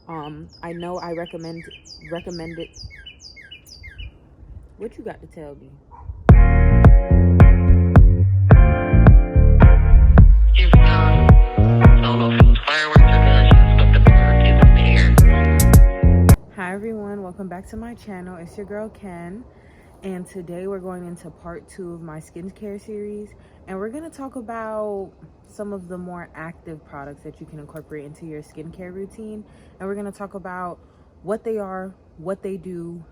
I know I recommend it. What you got to tell me? Hi everyone, welcome back to my channel. It's your girl Ken, and today we're going into part 2 of my skincare series, and we're going to talk about some of the more active products that you can incorporate into your skincare routine. And we're going to talk about what they are, what they do,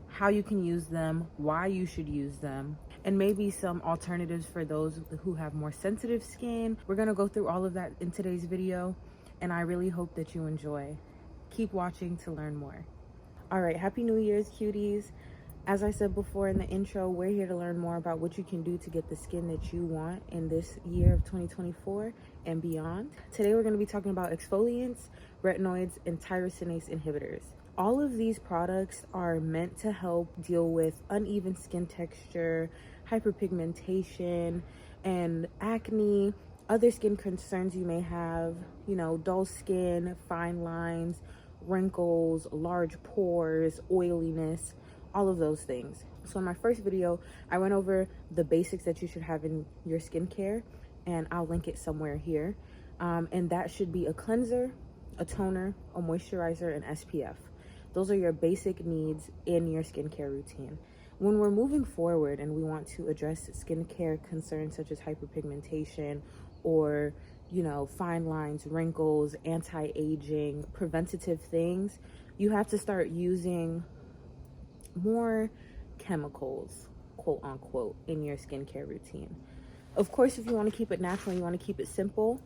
how you can use them, why you should use them, and maybe some alternatives for those who have more sensitive skin. We're going to go through all of that in today's video, and I really hope that you enjoy. Keep watching to learn more. All right, happy New Year's, cuties. As I said before in the intro, we're here to learn more about what you can do to get the skin that you want in this year of 2024 and beyond. Today, we're going to be talking about exfoliants, retinoids, and tyrosinase inhibitors. All of these products are meant to help deal with uneven skin texture, hyperpigmentation, and acne, other skin concerns you may have, dull skin, fine lines, wrinkles, large pores, oiliness, all of those things. So in my first video, I went over the basics that you should have in your skincare, and I'll link it somewhere here. And that should be a cleanser, a toner, a moisturizer, and SPF. Those are your basic needs in your skincare routine. When we're moving forward and we want to address skincare concerns such as hyperpigmentation or fine lines, wrinkles, anti-aging, preventative things, you have to start using more chemicals, quote unquote, in your skincare routine. Of course, if you want to keep it natural, you want to keep it simple,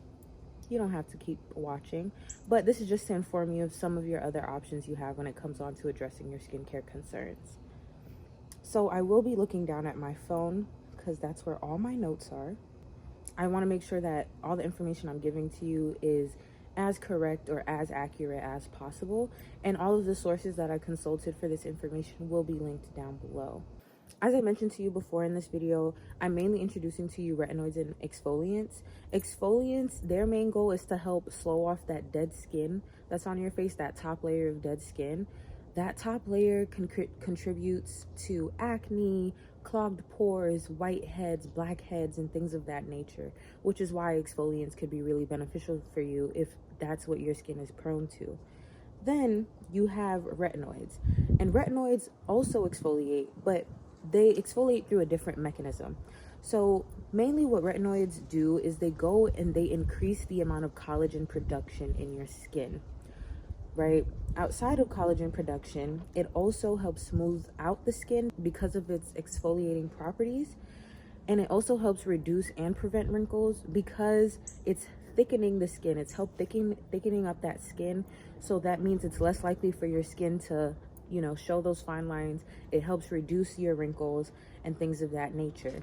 you don't have to keep watching, but this is just to inform you of some of your other options you have when it comes on to addressing your skincare concerns. So I will be looking down at my phone because that's where all my notes are. I want to make sure that all the information I'm giving to you is as correct or as accurate as possible, and all of the sources that I consulted for this information will be linked down below. As I mentioned to you before in this video, I'm mainly introducing to you retinoids and exfoliants. Exfoliants, their main goal is to help slow off that dead skin that's on your face, that top layer of dead skin. That top layer contributes to acne, clogged pores, whiteheads, blackheads, and things of that nature, which is why exfoliants could be really beneficial for you if that's what your skin is prone to. Then you have retinoids, and retinoids also exfoliate, but they exfoliate through a different mechanism. So mainly what retinoids do is they go and they increase the amount of collagen production in your skin, right? Outside of collagen production, it also helps smooth out the skin because of its exfoliating properties. And it also helps reduce and prevent wrinkles because it's thickening the skin. It's help thickening up that skin. So that means it's less likely for your skin to, show those fine lines. It helps reduce your wrinkles and things of that nature.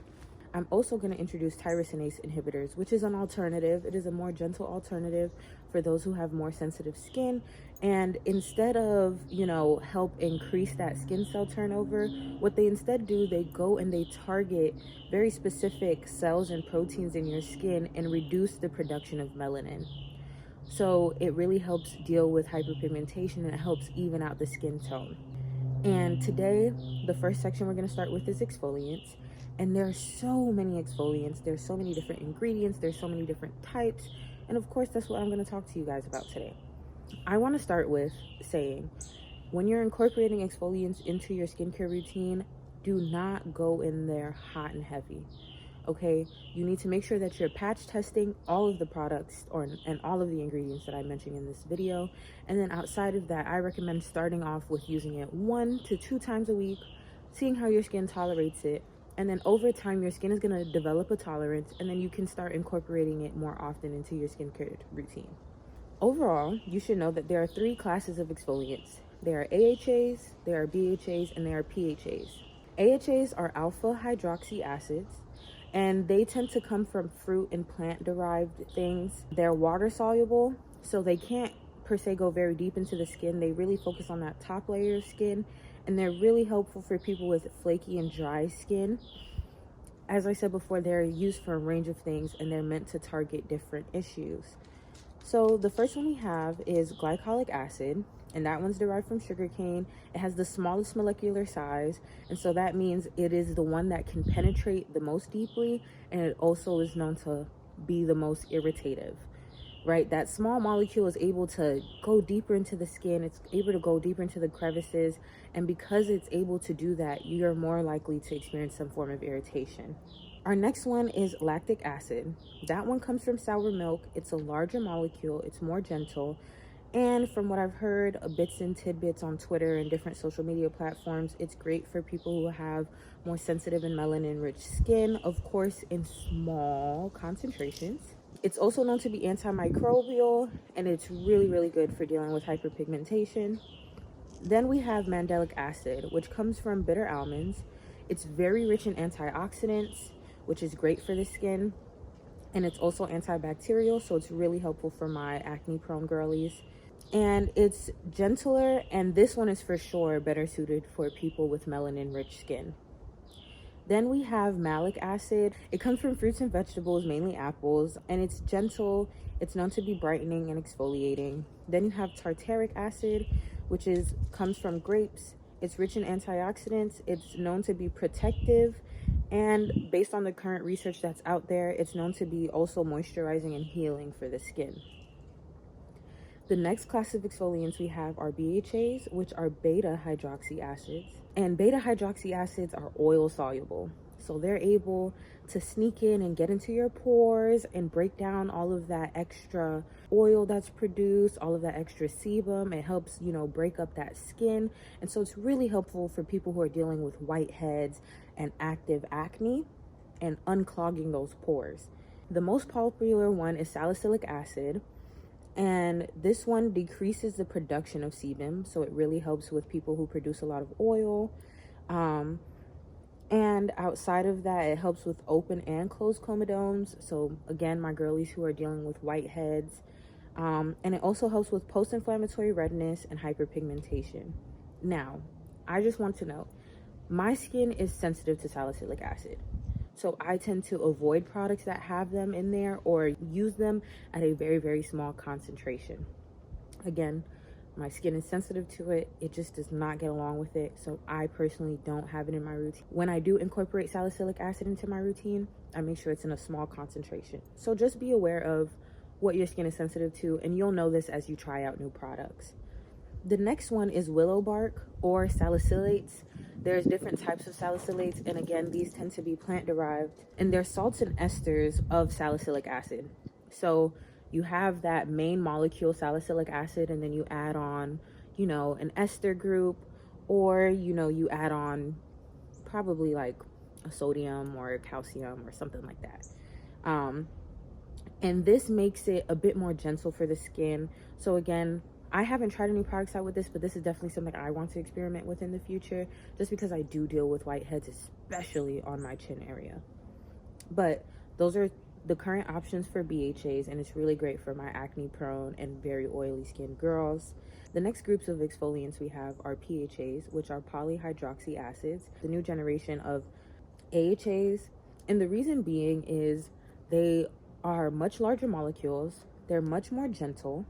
I'm also going to introduce tyrosinase inhibitors, which is an alternative. It is a more gentle alternative for those who have more sensitive skin. And instead of, help increase that skin cell turnover, what they instead do, they go and they target very specific cells and proteins in your skin and reduce the production of melanin. So it really helps deal with hyperpigmentation, and it helps even out the skin tone. And today, the first section we're going to start with is exfoliants. And there are so many exfoliants. There's so many different ingredients. There's so many different types. And of course, that's what I'm going to talk to you guys about today. I want to start with saying, when you're incorporating exfoliants into your skincare routine, do not go in there hot and heavy. Okay, you need to make sure that you're patch testing all of the products and all of the ingredients that I mentioned in this video. And then outside of that, I recommend starting off with using it 1 to 2 times a week, seeing how your skin tolerates it. And then over time, your skin is going to develop a tolerance, and then you can start incorporating it more often into your skincare routine. Overall, you should know that there are 3 classes of exfoliants. There are AHAs, there are BHAs, and there are PHAs. AHAs are alpha hydroxy acids, and they tend to come from fruit and plant derived things. They're water soluble, so they can't per se go very deep into the skin. They really focus on that top layer of skin, and they're really helpful for people with flaky and dry skin. As I said before, they're used for a range of things, and they're meant to target different issues. So the first one we have is glycolic acid, and that one's derived from sugarcane. It has the smallest molecular size, and so that means it is the one that can penetrate the most deeply, and it also is known to be the most irritative, right? That small molecule is able to go deeper into the skin, it's able to go deeper into the crevices, and because it's able to do that, you're more likely to experience some form of irritation. Our next one is lactic acid. That one comes from sour milk. It's a larger molecule, it's more gentle, and from what I've heard, bits and tidbits on Twitter and different social media platforms, it's great for people who have more sensitive and melanin-rich skin, of course, in small concentrations. It's also known to be antimicrobial, and it's really, really good for dealing with hyperpigmentation. Then we have mandelic acid, which comes from bitter almonds. It's very rich in antioxidants, which is great for the skin. And it's also antibacterial, so it's really helpful for my acne-prone girlies. And it's gentler, and this one is for sure better suited for people with melanin-rich skin. Then we have malic acid. It comes from fruits and vegetables, mainly apples, and it's gentle. It's known to be brightening and exfoliating. Then you have tartaric acid, which comes from grapes. It's rich in antioxidants. It's known to be protective, and based on the current research that's out there, it's known to be also moisturizing and healing for the skin. The next class of exfoliants we have are BHAs, which are beta hydroxy acids. And beta hydroxy acids are oil soluble. So they're able to sneak in and get into your pores and break down all of that extra oil that's produced, all of that extra sebum. It helps, break up that skin. And so it's really helpful for people who are dealing with whiteheads and active acne and unclogging those pores. The most popular one is salicylic acid. And this one decreases the production of sebum, so it really helps with people who produce a lot of oil. And outside of that, it helps with open and closed comedones. So again, my girlies who are dealing with whiteheads. And it also helps with post-inflammatory redness and hyperpigmentation. Now, I just want to note, my skin is sensitive to salicylic acid. So I tend to avoid products that have them in there or use them at a very, very small concentration. Again, my skin is sensitive to it. It just does not get along with it. So I personally don't have it in my routine. When I do incorporate salicylic acid into my routine, I make sure it's in a small concentration. So just be aware of what your skin is sensitive to, and you'll know this as you try out new products. The next one is willow bark or salicylates. There's different types of salicylates, and again, these tend to be plant-derived, and they're salts and esters of salicylic acid. So you have that main molecule, salicylic acid, and then you add on, an ester group, or, you add on probably like a sodium or a calcium or something like that. And this makes it a bit more gentle for the skin. So again, I haven't tried any products out with this, but this is definitely something I want to experiment with in the future, just because I do deal with whiteheads, especially on my chin area. But those are the current options for BHAs, and it's really great for my acne prone and very oily skin girls. The next groups of exfoliants we have are PHAs, which are polyhydroxy acids, the new generation of AHAs. And the reason being is they are much larger molecules, they're much more gentle,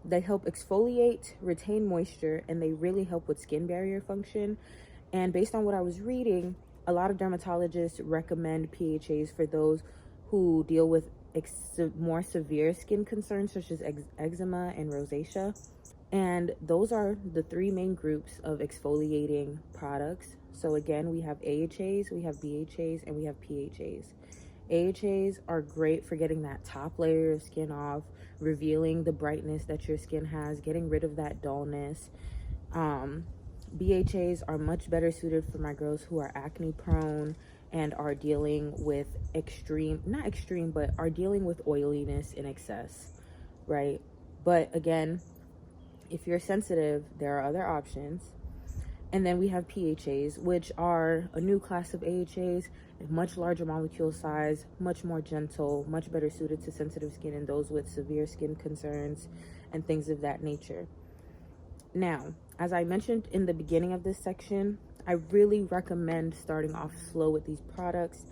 they help exfoliate, retain moisture, and they really help with skin barrier function. And based on what I was reading, a lot of dermatologists recommend PHAs for those who deal with more severe skin concerns such as eczema and rosacea. And those are the three main groups of exfoliating products. So again, we have AHAs, we have BHAs, and we have PHAs. AHAs are great for getting that top layer of skin off, revealing the brightness that your skin has, getting rid of that dullness. BHAs are much better suited for my girls who are acne prone and are dealing with are dealing with oiliness in excess, right? But again, if you're sensitive, there are other options. And then we have PHAs, which are a new class of AHAs, a much larger molecule size, much more gentle, much better suited to sensitive skin and those with severe skin concerns and things of that nature. Now, as I mentioned in the beginning of this section, I really recommend starting off slow with these products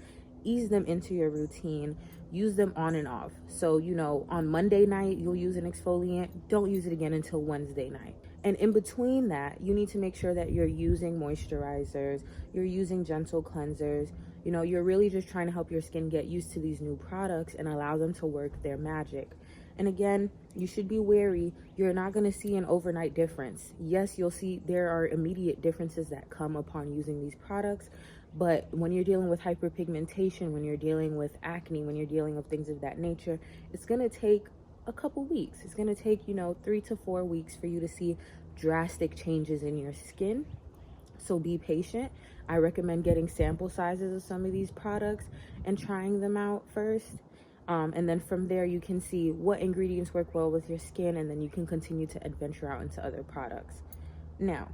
ease them into your routine. Use them on and off. So, you know, on Monday night, you'll use an exfoliant. Don't use it again until Wednesday night. And in between that, you need to make sure that you're using moisturizers, you're using gentle cleansers. You know, you're really just trying to help your skin get used to these new products and allow them to work their magic. And again, you should be wary. You're not going to see an overnight difference. Yes, you'll see there are immediate differences that come upon using these products. But when you're dealing with hyperpigmentation, when you're dealing with acne, when you're dealing with things of that nature, it's going to take a couple weeks. It's going to take, you know, 3 to 4 weeks for you to see drastic changes in your skin. So be patient. I recommend getting sample sizes of some of these products and trying them out first. And then from there, you can see what ingredients work well with your skin, and then you can continue to adventure out into other products. Now,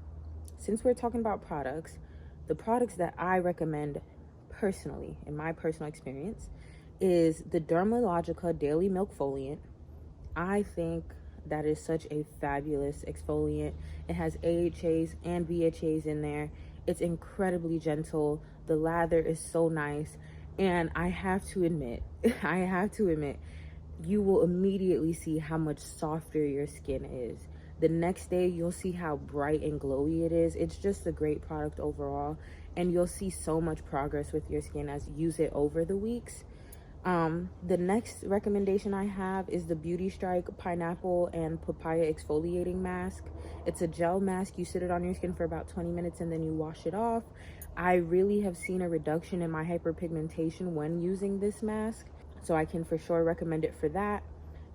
since we're talking about products, the products that I recommend personally, in my personal experience, is the Dermalogica Daily Milk Foliant. I think that is such a fabulous exfoliant. It has AHAs and BHAs in there. It's incredibly gentle. The lather is so nice. And I have to admit, you will immediately see how much softer your skin is. The next day, you'll see how bright and glowy it is. It's just a great product overall. And you'll see so much progress with your skin as you use it over the weeks. The next recommendation I have is the Beauty Strike Pineapple and Papaya Exfoliating Mask. It's a gel mask. You sit it on your skin for about 20 minutes and then you wash it off. I really have seen a reduction in my hyperpigmentation when using this mask, so I can for sure recommend it for that.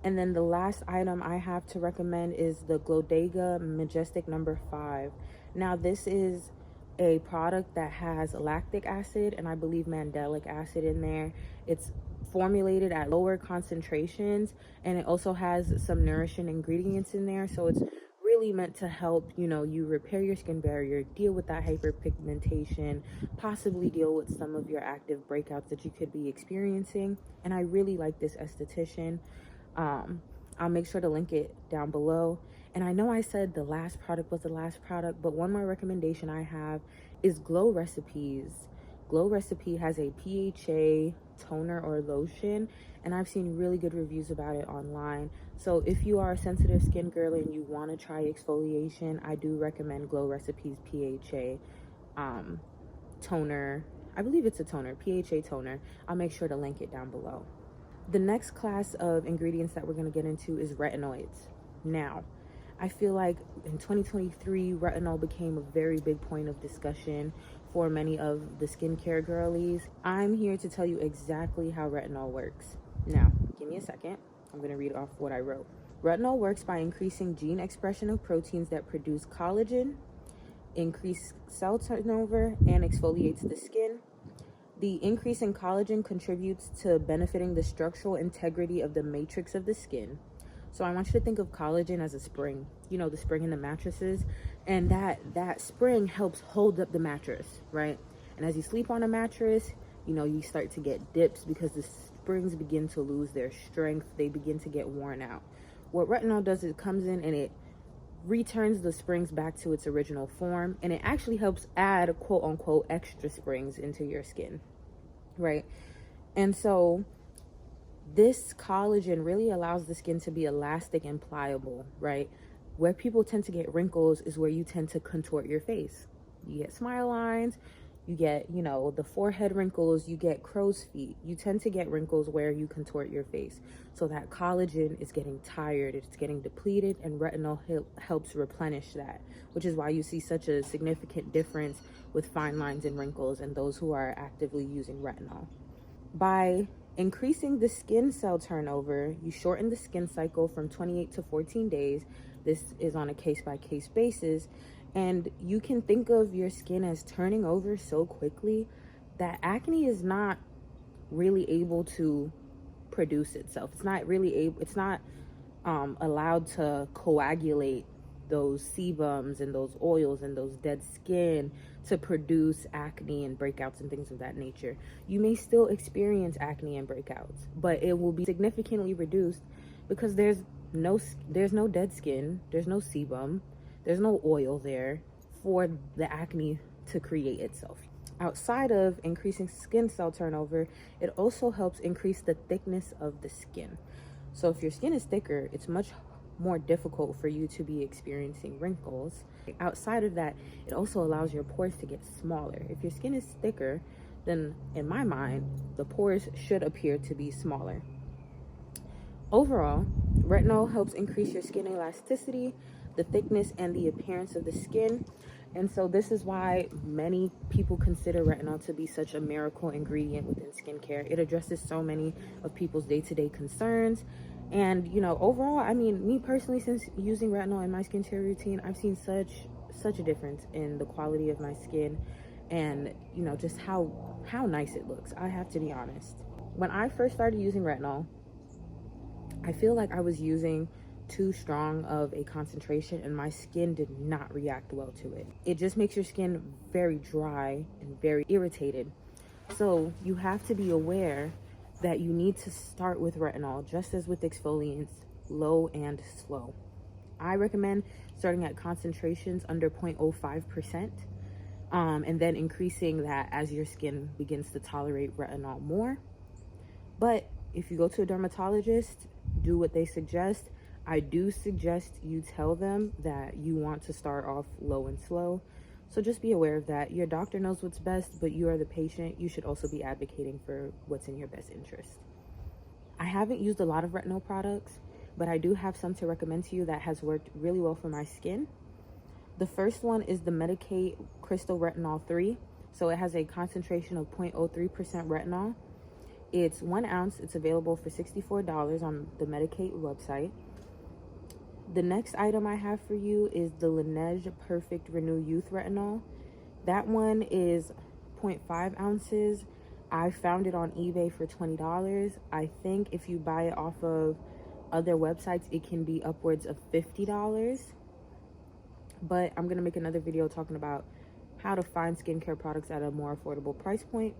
And then the last item I have to recommend is the Glodega Majestic No. 5. Now this is a product that has lactic acid and I believe mandelic acid in there. It's formulated at lower concentrations, and it also has some nourishing ingredients in there, so it's really meant to help, you know, you repair your skin barrier, deal with that hyperpigmentation, possibly deal with some of your active breakouts that you could be experiencing. And I really like this esthetician. I'll make sure to link it down below. And I know I said the last product was the last product, but one more recommendation I have is Glow Recipes. Glow Recipe has a PHA toner or lotion, and I've seen really good reviews about it online. So if you are a sensitive skin girl and you want to try exfoliation, I do recommend Glow Recipes PHA toner. I believe it's a toner, PHA toner. I'll make sure to link it down below. The next class of ingredients that we're going to get into is retinoids. Now, I feel like in 2023, retinol became a very big point of discussion for many of the skincare girlies. I'm here to tell you exactly how retinol works. Now, give me a second. I'm going to read off what I wrote. Retinol works by increasing gene expression of proteins that produce collagen, increase cell turnover, and exfoliates the skin. The increase in collagen contributes to benefiting the structural integrity of the matrix of the skin. So I want you to think of collagen as a spring, you know, the spring in the mattresses, and that spring helps hold up the mattress, right? And as you sleep on a mattress, you know, you start to get dips because the springs begin to lose their strength. They begin to get worn out. What retinol does is it comes in and it returns the springs back to its original form, and it actually helps add quote unquote extra springs into your skin, right? And so this collagen really allows the skin to be elastic and pliable, right? Where people tend to get wrinkles is where you tend to contort your face. You get smile lines, you get, you know, the forehead wrinkles, you get crow's feet. You tend to get wrinkles where you contort your face. So that collagen is getting tired, it's getting depleted, and retinol helps replenish that, which is why you see such a significant difference with fine lines and wrinkles in those who are actively using retinol. By increasing the skin cell turnover, you shorten the skin cycle from 28 to 14 days. This is on a case-by-case basis. And you can think of your skin as turning over so quickly that acne is not really able to produce itself. It's not allowed to coagulate those sebums and those oils and those dead skin to produce acne and breakouts and things of that nature. You may still experience acne and breakouts, but it will be significantly reduced because there's no dead skin, there's no sebum, there's no oil there for the acne to create itself. Outside of increasing skin cell turnover, it also helps increase the thickness of the skin. So if your skin is thicker, it's much more difficult for you to be experiencing wrinkles. Outside of that, it also allows your pores to get smaller. If your skin is thicker, then in my mind, the pores should appear to be smaller. Overall, retinol helps increase your skin elasticity, the thickness, and the appearance of the skin. And so this is why many people consider retinol to be such a miracle ingredient within skincare. It addresses so many of people's day-to-day concerns. And, you know, overall, I mean, me personally, since using retinol in my skincare routine, I've seen such a difference in the quality of my skin and, you know, just how nice it looks. I have to be honest. When I first started using retinol, I feel like I was using too strong of a concentration and my skin did not react well to it. It just makes your skin very dry and very irritated. So you have to be aware that you need to start with retinol, just as with exfoliants, low and slow. I recommend starting at concentrations under 0.05%, and then increasing that as your skin begins to tolerate retinol more. But if you go to a dermatologist, do what they suggest. I do suggest you tell them that you want to start off low and slow. So just be aware of that. Your doctor knows what's best, but you are the patient. You should also be advocating for what's in your best interest. I haven't used a lot of retinol products, but I do have some to recommend to you that has worked really well for my skin. The first one is the Medicate Crystal Retinol 3. So it has a concentration of 0.03% retinol. It's 1 ounce. It's available for $64 on the Medicate website. The next item I have for you is the Laneige Perfect Renew Youth Retinol. That one is 0.5 ounces. I found it on eBay for $20. I think if you buy it off of other websites, it can be upwards of $50. But I'm going to make another video talking about how to find skincare products at a more affordable price point.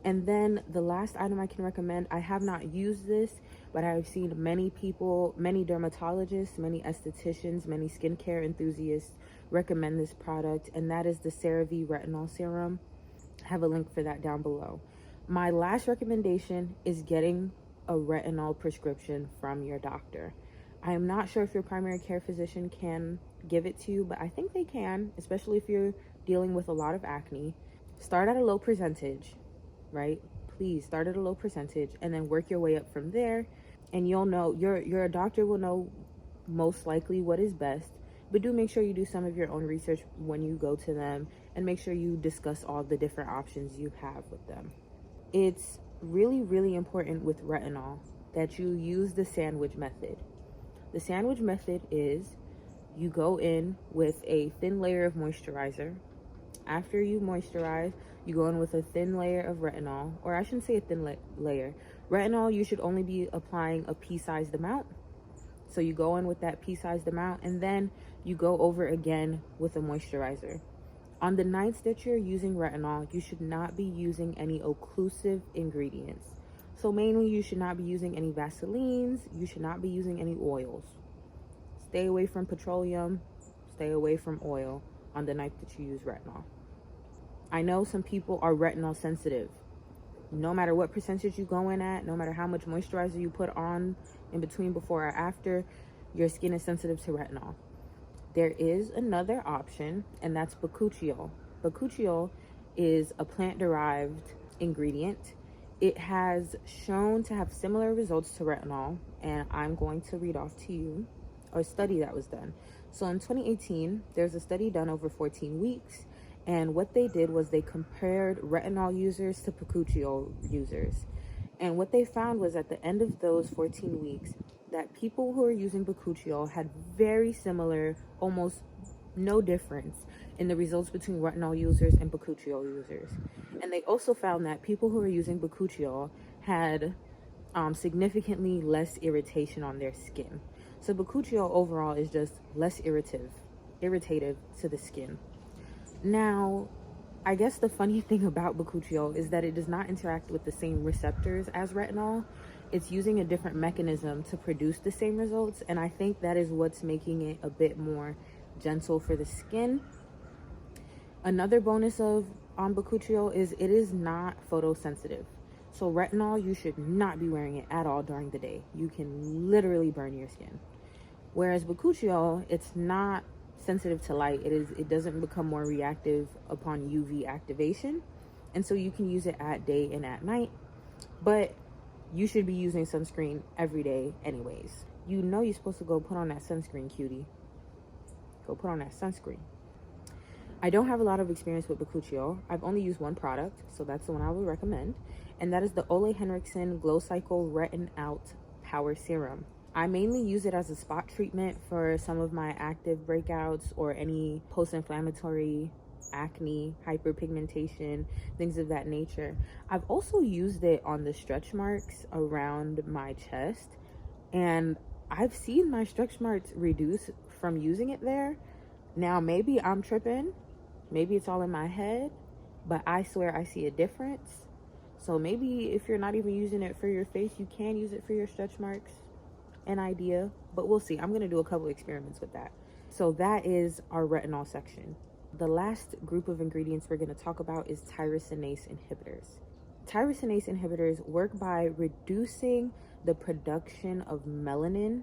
And then the last item I can recommend, I have not used this, but I've seen many people, many dermatologists, many estheticians, many skincare enthusiasts recommend this product, and that is the CeraVe Retinol Serum. I have a link for that down below. My last recommendation is getting a retinol prescription from your doctor. I am not sure if your primary care physician can give it to you, but I think they can, especially if you're dealing with a lot of acne. Start at a low percentage. Right? Please start at a low percentage and then work your way up from there. And you'll know, your doctor will know most likely what is best, but do make sure you do some of your own research when you go to them and make sure you discuss all the different options you have with them. It's really, really important with retinol that you use the sandwich method. The sandwich method is you go in with a thin layer of moisturizer. After you moisturize, you go in with a thin layer of retinol, or I shouldn't say a thin layer. Retinol, you should only be applying a pea-sized amount. So you go in with that pea-sized amount, and then you go over again with a moisturizer. On the nights that you're using retinol, you should not be using any occlusive ingredients. So mainly, you should not be using any Vaselines. You should not be using any oils. Stay away from petroleum. Stay away from oil on the night that you use retinol. I know some people are retinol sensitive. No matter what percentage you go in at, no matter how much moisturizer you put on in between, before or after, your skin is sensitive to retinol. There is another option, and that's Bakuchiol. Bakuchiol is a plant-derived ingredient. It has shown to have similar results to retinol, and I'm going to read off to you a study that was done. So in 2018, there's a study done over 14 weeks. And what they did was they compared retinol users to Bakuchiol users. And what they found was at the end of those 14 weeks, that people who are using Bakuchiol had very similar, almost no difference in the results between retinol users and Bakuchiol users. And they also found that people who are using Bakuchiol had significantly less irritation on their skin. So Bakuchiol overall is just less irritative to the skin. Now, I guess the funny thing about Bakuchiol is that it does not interact with the same receptors as retinol. It's using a different mechanism to produce the same results, and I think that is what's making it a bit more gentle for the skin. Another bonus of on Bakuchiol is it is not photosensitive. So retinol, you should not be wearing it at all during the day. You can literally burn your skin. Whereas Bakuchiol, it's not sensitive to light. It doesn't become more reactive upon UV activation. And so you can use it at day and at night. But you should be using sunscreen every day anyways. You know you're supposed to go put on that sunscreen, cutie. Go put on that sunscreen. I don't have a lot of experience with Bakuchiol. I've only used one product, so that's the one I would recommend. And that is the Henrickson Glow Cycle Retin Out Power Serum. I mainly use it as a spot treatment for some of my active breakouts or any post-inflammatory acne, hyperpigmentation, things of that nature. I've also used it on the stretch marks around my chest, and I've seen my stretch marks reduce from using it there. Now, maybe I'm tripping. Maybe it's all in my head, but I swear I see a difference. So maybe if you're not even using it for your face, you can use it for your stretch marks. An idea, but we'll see. I'm going to do a couple experiments with that. So that is our retinol section. The last group of ingredients we're going to talk about is tyrosinase inhibitors. Tyrosinase inhibitors work by reducing the production of melanin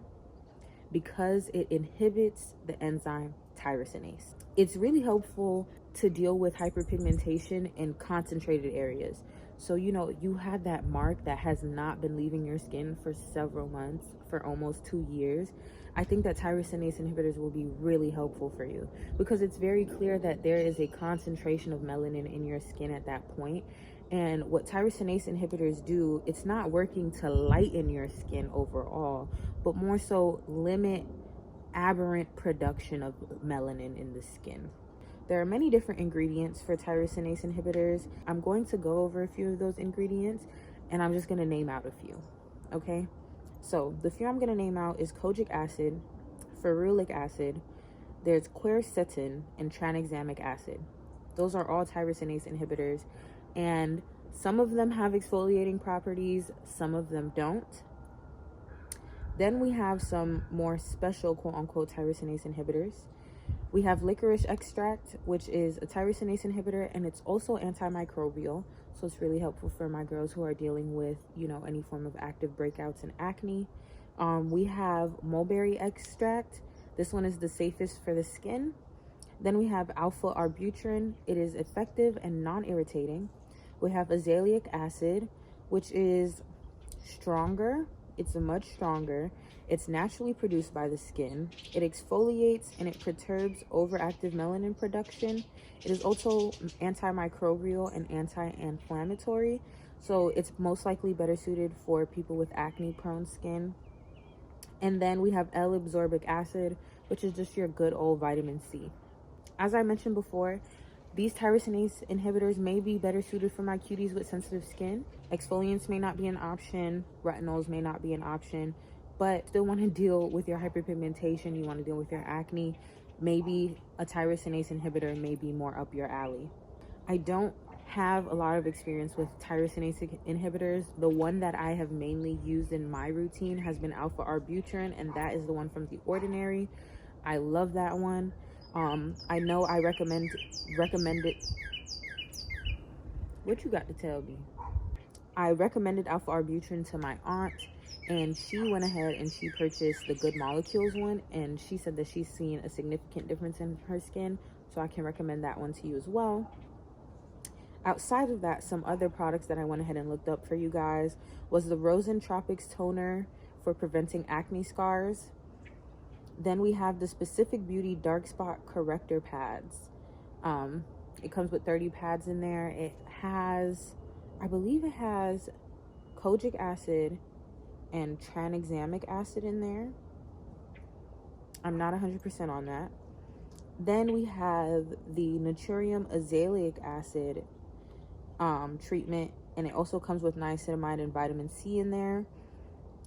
because it inhibits the enzyme tyrosinase. It's really helpful to deal with hyperpigmentation in concentrated areas. So, you know, you had that mark that has not been leaving your skin for several months, for almost 2 years. I think that tyrosinase inhibitors will be really helpful for you because it's very clear that there is a concentration of melanin in your skin at that point. And what tyrosinase inhibitors do, it's not working to lighten your skin overall, but more so limit aberrant production of melanin in the skin. There are many different ingredients for tyrosinase inhibitors. I'm going to go over a few of those ingredients and I'm just going to name out a few. Okay, so the few I'm going to name out is kojic acid, ferulic acid, there's quercetin, and tranexamic acid. Those are all tyrosinase inhibitors, and some of them have exfoliating properties, some of them don't. Then we have some more special quote-unquote tyrosinase inhibitors. We have licorice extract, which is a tyrosinase inhibitor, and it's also antimicrobial. So it's really helpful for my girls who are dealing with, you know, any form of active breakouts and acne. We have mulberry extract. This one is the safest for the skin. Then we have alpha arbutin. It is effective and non-irritating. We have azelaic acid, which is stronger. It's much stronger. It's naturally produced by the skin. It exfoliates and it perturbs overactive melanin production. It is also antimicrobial and anti-inflammatory. So it's most likely better suited for people with acne-prone skin. And then we have L-absorbic acid, which is just your good old vitamin C. As I mentioned before, these tyrosinase inhibitors may be better suited for my cuties with sensitive skin. Exfoliants may not be an option. Retinols may not be an option. But still want to deal with your hyperpigmentation, you want to deal with your acne, maybe a tyrosinase inhibitor may be more up your alley. I don't have a lot of experience with tyrosinase inhibitors. The one that I have mainly used in my routine has been alpha arbutin, and that is the one from The Ordinary. I love that one. I know I recommend it. What you got to tell me? I recommended alpha arbutin to my aunt, and she went ahead and she purchased the Good Molecules one, and she said that she's seen a significant difference in her skin, so I can recommend that one to you as well. Outside of that, some other products that I went ahead and looked up for you guys was the Rosen Tropics toner for preventing acne scars. Then we have the Specific Beauty Dark Spot Corrector pads. It comes with 30 pads in there. It has, I believe it has kojic acid and tranexamic acid in there. I'm not 100% on that. Then we have the Naturium Azelaic acid treatment, and it also comes with niacinamide and vitamin C in there.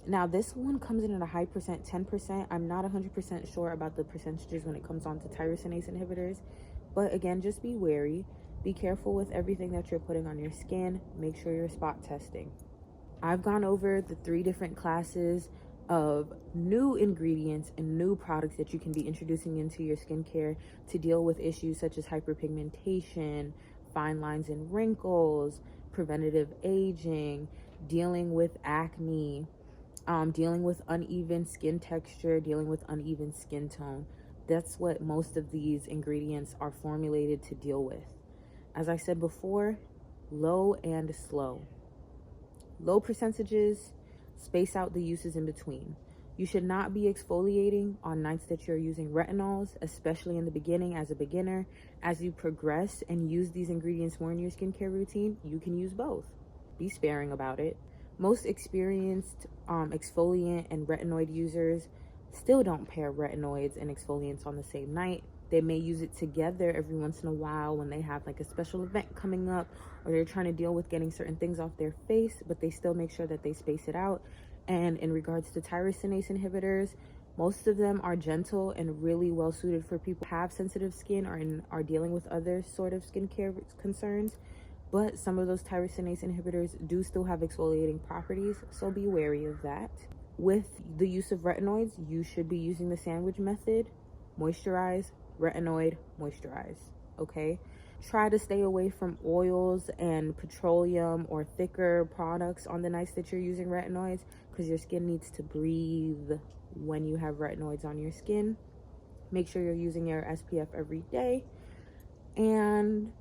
Now this one comes in at a high percent, 10%. I'm not 100% sure about the percentages when it comes on to tyrosinase inhibitors, but again, just be wary. Be careful with everything that you're putting on your skin. Make sure you're spot testing. I've gone over the 3 different classes of new ingredients and new products that you can be introducing into your skincare to deal with issues such as hyperpigmentation, fine lines and wrinkles, preventative aging, dealing with acne, dealing with uneven skin texture, dealing with uneven skin tone. That's what most of these ingredients are formulated to deal with. As I said before, low and slow. Low percentages, space out the uses in between. You should not be exfoliating on nights that you're using retinols, especially in the beginning as a beginner. As you progress and use these ingredients more in your skincare routine, you can use both. Be sparing about it. Most experienced exfoliant and retinoid users still don't pair retinoids and exfoliants on the same night. They may use it together every once in a while when they have like a special event coming up, or they're trying to deal with getting certain things off their face, but they still make sure that they space it out. And in regards to tyrosinase inhibitors, most of them are gentle and really well suited for people who have sensitive skin or are dealing with other sort of skincare concerns. But some of those tyrosinase inhibitors do still have exfoliating properties, so be wary of that. With the use of retinoids, you should be using the sandwich method. Moisturize, retinoid, moisturize, okay? Try to stay away from oils and petroleum or thicker products on the nights that you're using retinoids, because your skin needs to breathe when you have retinoids on your skin. Make sure you're using your SPF every day. And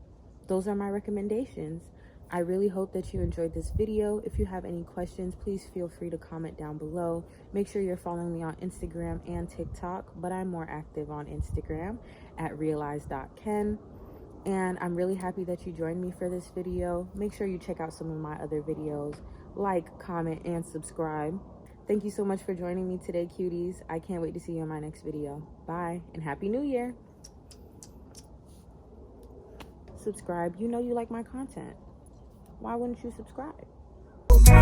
those are my recommendations. I really hope that you enjoyed this video. If you have any questions, please feel free to comment down below. Make sure you're following me on Instagram and TikTok, but I'm more active on Instagram at realize.ken. And I'm really happy that you joined me for this video. Make sure you check out some of my other videos. Like, comment, and subscribe. Thank you so much for joining me today, cuties. I can't wait to see you in my next video. Bye, and Happy New Year. Subscribe. You know you like my content. Why wouldn't you subscribe? Your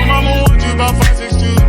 mama want you about 5, 6 2.